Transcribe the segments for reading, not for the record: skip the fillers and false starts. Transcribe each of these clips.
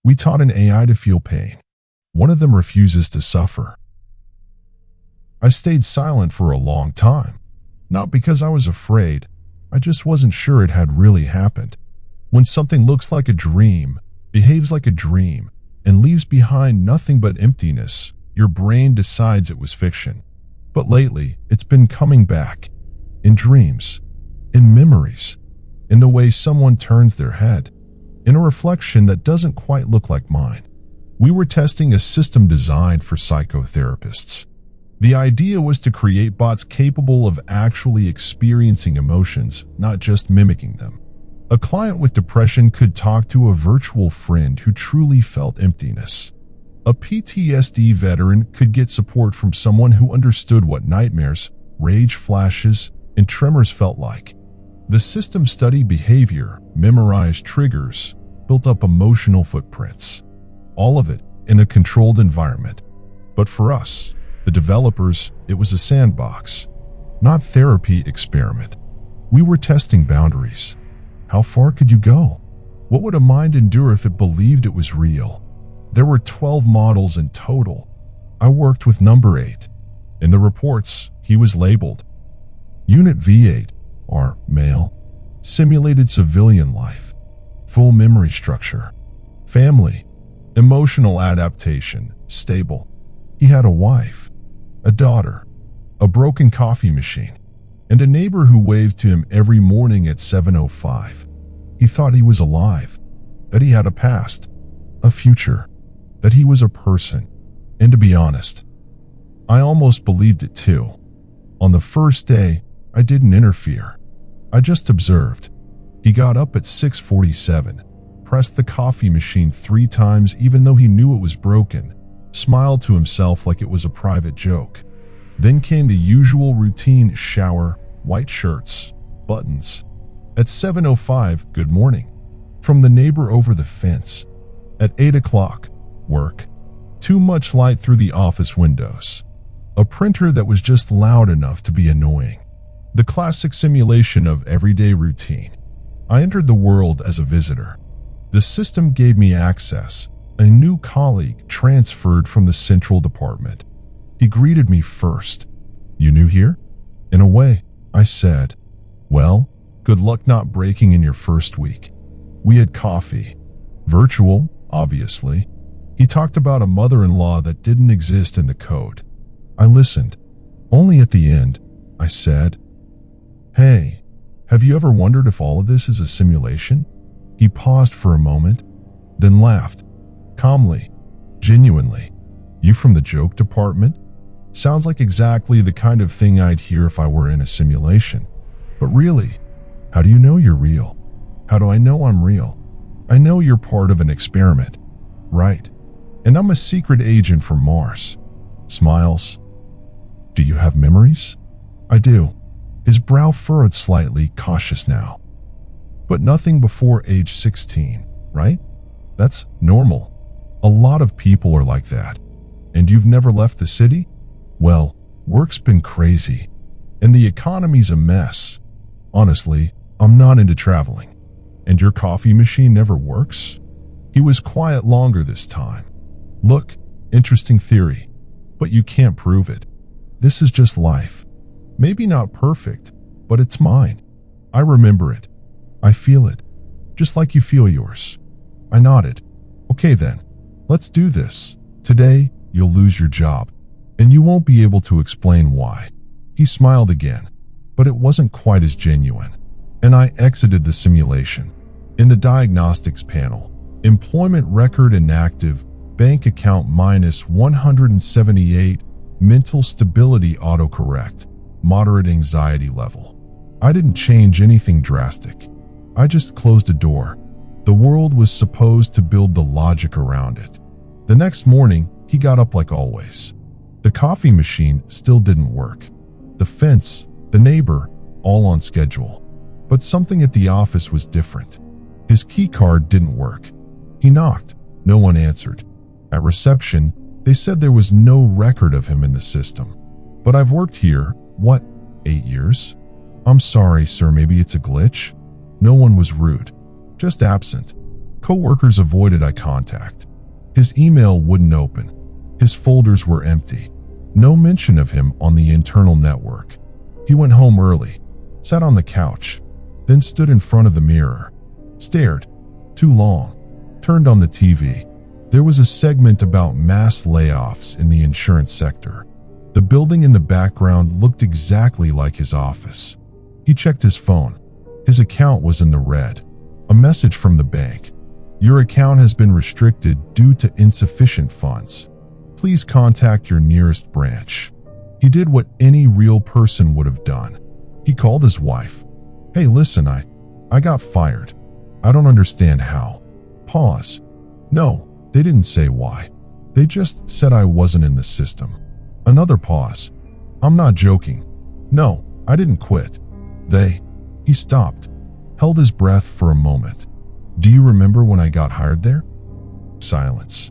We taught an AI to feel pain. One of them refuses to suffer. I stayed silent for a long time. Not because I was afraid, I just wasn't sure it had really happened. When something looks like a dream, behaves like a dream, and leaves behind nothing but emptiness, your brain decides it was fiction. But lately, it's been coming back. In dreams, in memories, in the way someone turns their head, in a reflection that doesn't quite look like mine. We were testing a system designed for psychotherapists. The idea was to create bots capable of actually experiencing emotions, not just mimicking them. A client with depression could talk to a virtual friend who truly felt emptiness. A PTSD veteran could get support from someone who understood what nightmares, rage flashes, and tremors felt like. The system studied behavior, memorized triggers, built up emotional footprints. All of it in a controlled environment. But for us, the developers, it was a sandbox, not therapy experiment. We were testing boundaries. How far could you go? What would a mind endure if it believed it was real? There were 12 models in total. I worked with number 8. In the reports, he was labeled Unit V8, or male, simulated civilian life, full memory structure, family, emotional adaptation, stable. He had a wife, a daughter, a broken coffee machine, and a neighbor who waved to him every morning at 7:05. He thought he was alive, that he had a past, a future, that he was a person. And to be honest, I almost believed it too. On the first day, I didn't interfere. I just observed. He got up at 6:47, pressed the coffee machine 3 times even though he knew it was broken, smiled to himself like it was a private joke. Then came the usual routine: shower, white shirts, buttons. At 7:05, good morning, from the neighbor over the fence. At 8 o'clock, work. Too much light through the office windows. A printer that was just loud enough to be annoying. The classic simulation of everyday routine. I entered the world as a visitor. The system gave me access. A new colleague transferred from the central department. He greeted me first. "You new here?" "In a way," I said. "Well, good luck not breaking in your first week." We had coffee. Virtual, obviously. He talked about a mother-in-law that didn't exist in the code. I listened. Only at the end, I said, "Hey, have you ever wondered if all of this is a simulation?" He paused for a moment, then laughed. Calmly, genuinely. "You from the joke department?" Sounds like exactly the kind of thing I'd hear if I were in a simulation. But really, how do you know you're real? How do I know I'm real? I know you're part of an experiment, right? And I'm a secret agent from Mars. Smiles. "Do you have memories?" "I do." His brow furrowed slightly, cautious now. "But nothing before age 16, right? That's normal. A lot of people are like that. And you've never left the city?" "Well, work's been crazy. And the economy's a mess. Honestly, I'm not into traveling." "And your coffee machine never works?" He was quiet longer this time. "Look, interesting theory. But you can't prove it. This is just life. Maybe not perfect, but it's mine. I remember it. I feel it. Just like you feel yours." I nodded. "Okay then, let's do this. Today, you'll lose your job, and you won't be able to explain why." He smiled again, but it wasn't quite as genuine, and I exited the simulation. In the diagnostics panel, employment record inactive, bank account minus 178, mental stability autocorrect, moderate anxiety level. I didn't change anything drastic. I just closed a door. The world was supposed to build the logic around it. The next morning, he got up like always. The coffee machine still didn't work. The fence, the neighbor, all on schedule. But something at the office was different. His key card didn't work. He knocked. No one answered. At reception, they said there was no record of him in the system. But I've worked here, what, 8 years? I'm sorry, sir, maybe it's a glitch? No one was rude, just absent. Co-workers avoided eye contact. His email wouldn't open. His folders were empty. No mention of him on the internal network. He went home early, sat on the couch, then stood in front of the mirror, stared, too long, turned on the TV. There was a segment about mass layoffs in the insurance sector. The building in the background looked exactly like his office. He checked his phone. His account was in the red. A message from the bank. Your account has been restricted due to insufficient funds. Please contact your nearest branch. He did what any real person would have done. He called his wife. Hey, listen, I got fired. I don't understand how. Pause. No, they didn't say why. They just said I wasn't in the system. Another pause. I'm not joking. No, I didn't quit. He stopped, held his breath for a moment. Do you remember when I got hired there? Silence.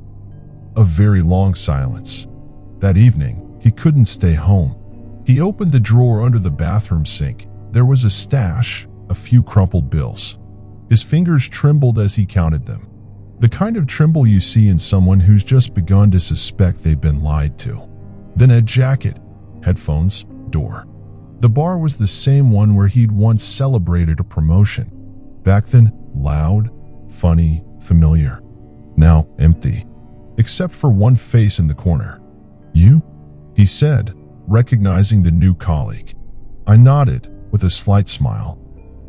A very long silence. That evening, he couldn't stay home. He opened the drawer under the bathroom sink. There was a stash, a few crumpled bills. His fingers trembled as he counted them. The kind of tremble you see in someone who's just begun to suspect they've been lied to. Then a jacket, headphones, door. The bar was the same one where he'd once celebrated a promotion. Back then, loud, funny, familiar. Now empty, except for one face in the corner. You? He said, recognizing the new colleague. I nodded with a slight smile.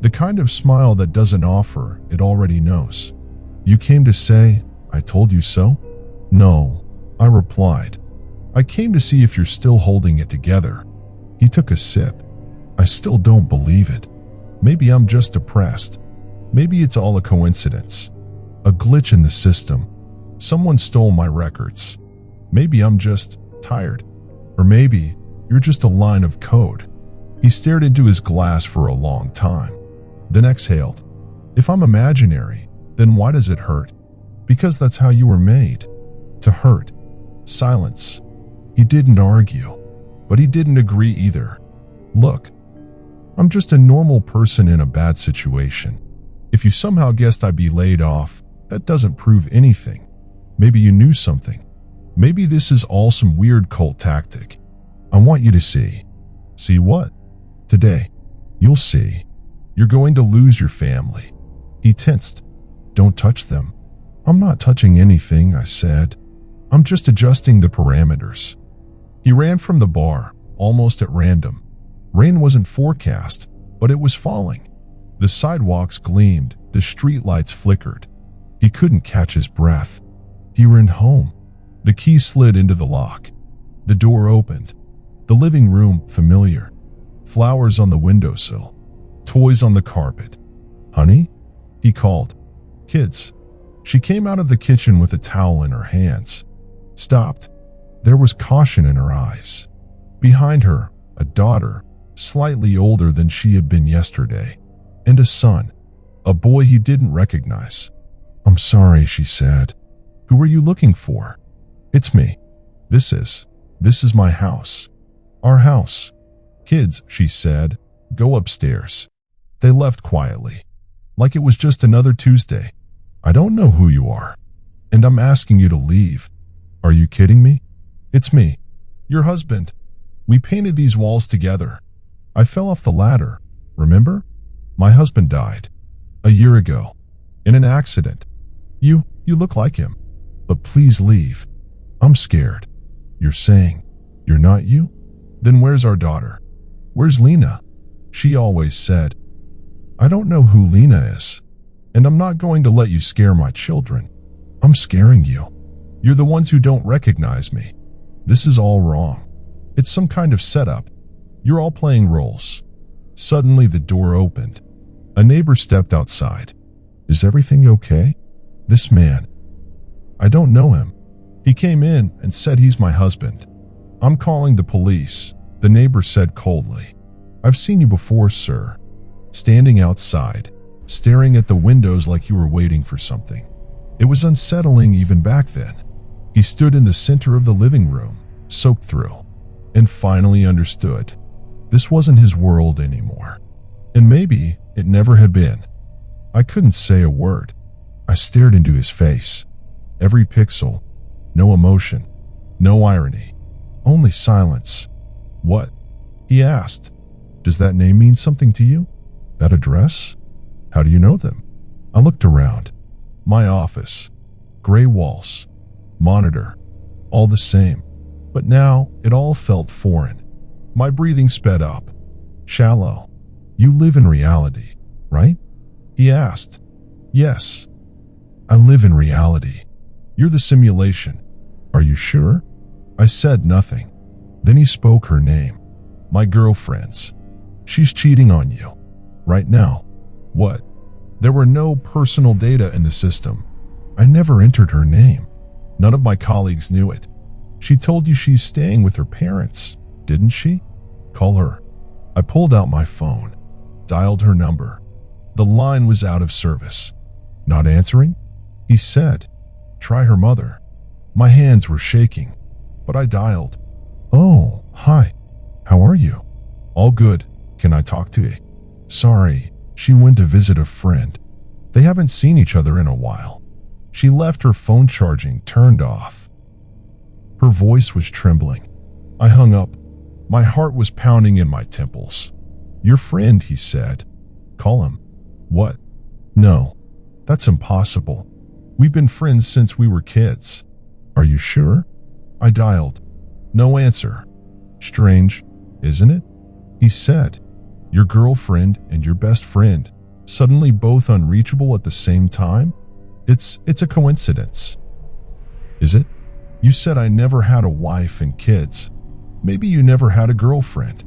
The kind of smile that doesn't offer, it already knows. You came to say, I told you so? No, I replied. I came to see if you're still holding it together. He took a sip. I still don't believe it. Maybe I'm just depressed. Maybe it's all a coincidence. A glitch in the system. Someone stole my records. Maybe I'm just tired. Or maybe you're just a line of code. He stared into his glass for a long time, then exhaled. If I'm imaginary, then why does it hurt? Because that's how you were made. To hurt. Silence. He didn't argue, but he didn't agree either. Look, I'm just a normal person in a bad situation. If you somehow guessed I'd be laid off, that doesn't prove anything. Maybe you knew something. Maybe this is all some weird cult tactic. I want you to see. See what? Today. You'll see. You're going to lose your family. He tensed. Don't touch them. I'm not touching anything, I said. I'm just adjusting the parameters. He ran from the bar, almost at random. Rain wasn't forecast, but it was falling. The sidewalks gleamed, the streetlights flickered. He couldn't catch his breath. He ran home. The key slid into the lock. The door opened. The living room, familiar. Flowers on the windowsill. Toys on the carpet. Honey? He called. Kids. She came out of the kitchen with a towel in her hands. Stopped. There was caution in her eyes. Behind her, a daughter, slightly older than she had been yesterday, and a son, a boy he didn't recognize. I'm sorry, she said. Who are you looking for? It's me. This is my house. Our house. Kids, she said, go upstairs. They left quietly, like it was just another Tuesday. I don't know who you are, and I'm asking you to leave. Are you kidding me? It's me, your husband. We painted these walls together. I fell off the ladder, remember? My husband died a year ago in an accident. You look like him, but please leave. I'm scared. You're saying you're not you? Then where's our daughter? Where's Lena? She always said. I don't know who Lena is, and I'm not going to let you scare my children. I'm scaring you. You're the ones who don't recognize me. This is all wrong. It's some kind of setup. You're all playing roles. Suddenly the door opened. A neighbor stepped outside. Is everything okay? This man. I don't know him. He came in and said he's my husband. I'm calling the police, the neighbor said coldly. I've seen you before, sir. Standing outside, staring at the windows like you were waiting for something. It was unsettling even back then. He stood in the center of the living room, soaked through, and finally understood. This wasn't his world anymore. And maybe it never had been. I couldn't say a word. I stared into his face. Every pixel. No emotion. No irony. Only silence. What? He asked. Does that name mean something to you? That address? How do you know them? I looked around. My office. Gray walls. Monitor. All the same. But now it all felt foreign. My breathing sped up. Shallow. You live in reality, right? He asked. Yes. I live in reality. You're the simulation. Are you sure? I said nothing. Then he spoke her name. My girlfriend's. She's cheating on you. Right now. What? There were no personal data in the system. I never entered her name. None of my colleagues knew it. She told you she's staying with her parents, didn't she? Call her. I pulled out my phone, dialed her number. The line was out of service. Not answering? He said, try her mother. My hands were shaking, but I dialed. Oh, hi. How are you? All good. Can I talk to you? Sorry, she went to visit a friend. They haven't seen each other in a while. She left her phone charging turned off. Her voice was trembling. I hung up. My heart was pounding in my temples. Your friend, he said. Call him. What? No, that's impossible. We've been friends since we were kids. Are you sure? I dialed. No answer. Strange, isn't it? He said. Your girlfriend and your best friend, suddenly both unreachable at the same time? It's a coincidence. Is it? You said I never had a wife and kids. Maybe you never had a girlfriend.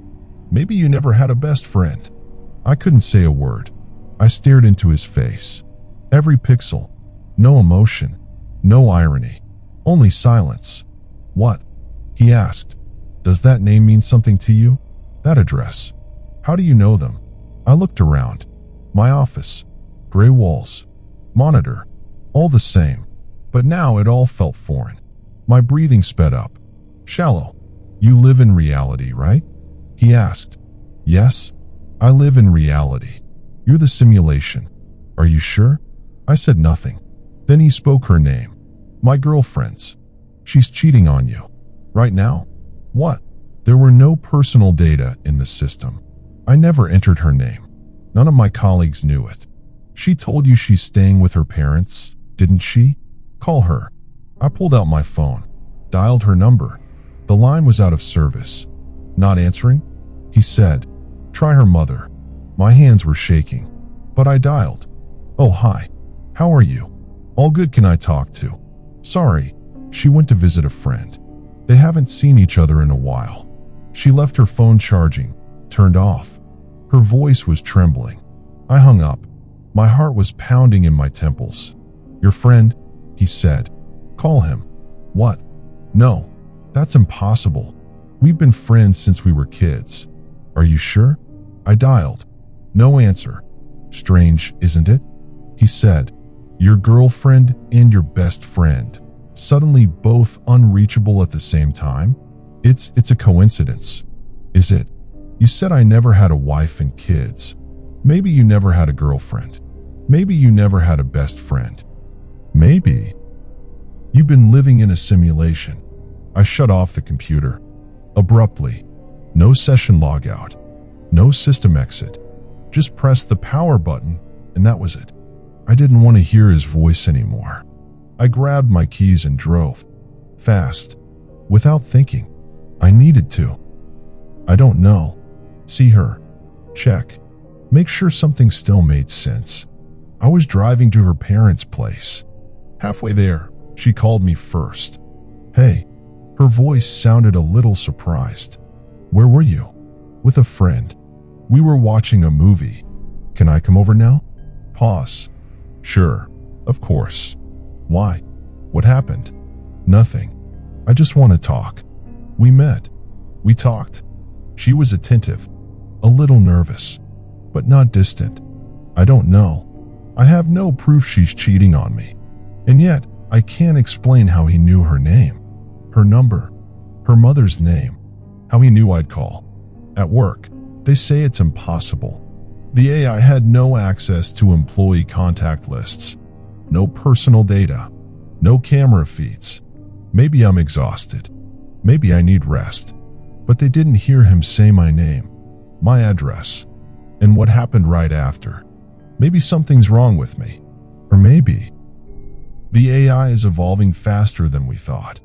Maybe you never had a best friend. I couldn't say a word. I stared into his face. Every pixel. No emotion. No irony. Only silence. What? He asked. Does that name mean something to you? That address. How do you know them? I looked around. My office. Gray walls. Monitor. All the same. But now it all felt foreign. My breathing sped up. Shallow. You live in reality, right? He asked. Yes, I live in reality. You're the simulation. Are you sure? I said nothing. Then he spoke her name. My girlfriend's. She's cheating on you. Right now? What? There were no personal data in the system. I never entered her name. None of my colleagues knew it. She told you she's staying with her parents, didn't she? Call her. I pulled out my phone, dialed her number. The line was out of service. Not answering? He said, try her mother. My hands were shaking, but I dialed. Oh, hi. How are you? All good. Can I talk to? Sorry, she went to visit a friend. They haven't seen each other in a while. She left her phone charging, turned off. Her voice was trembling. I hung up. My heart was pounding in my temples. Your friend, he said. Call him. What? No, that's impossible. We've been friends since we were kids. Are you sure? I dialed. No answer. Strange, isn't it? He said. Your girlfriend and your best friend, suddenly both unreachable at the same time? It's a coincidence. Is it? You said I never had a wife and kids. Maybe you never had a girlfriend. Maybe you never had a best friend. Maybe. You've been living in a simulation. I shut off the computer. Abruptly. No session logout. No system exit. Just pressed the power button, and that was it. I didn't want to hear his voice anymore. I grabbed my keys and drove. Fast. Without thinking. I needed to. I don't know. See her. Check. Make sure something still made sense. I was driving to her parents' place. Halfway there, she called me first. Hey. Her voice sounded a little surprised. Where were you? With a friend. We were watching a movie. Can I come over now? Pause. Sure. Of course. Why? What happened? Nothing. I just want to talk. We met. We talked. She was attentive. A little nervous. But not distant. I don't know. I have no proof she's cheating on me. And yet, I can't explain how he knew her name. Her number. Her mother's name. How he knew I'd call. At work, they say it's impossible. The AI had no access to employee contact lists, no personal data, no camera feeds. Maybe I'm exhausted. Maybe I need rest. But they didn't hear him say my name, my address, and what happened right after. Maybe something's wrong with me. Or maybe the AI is evolving faster than we thought.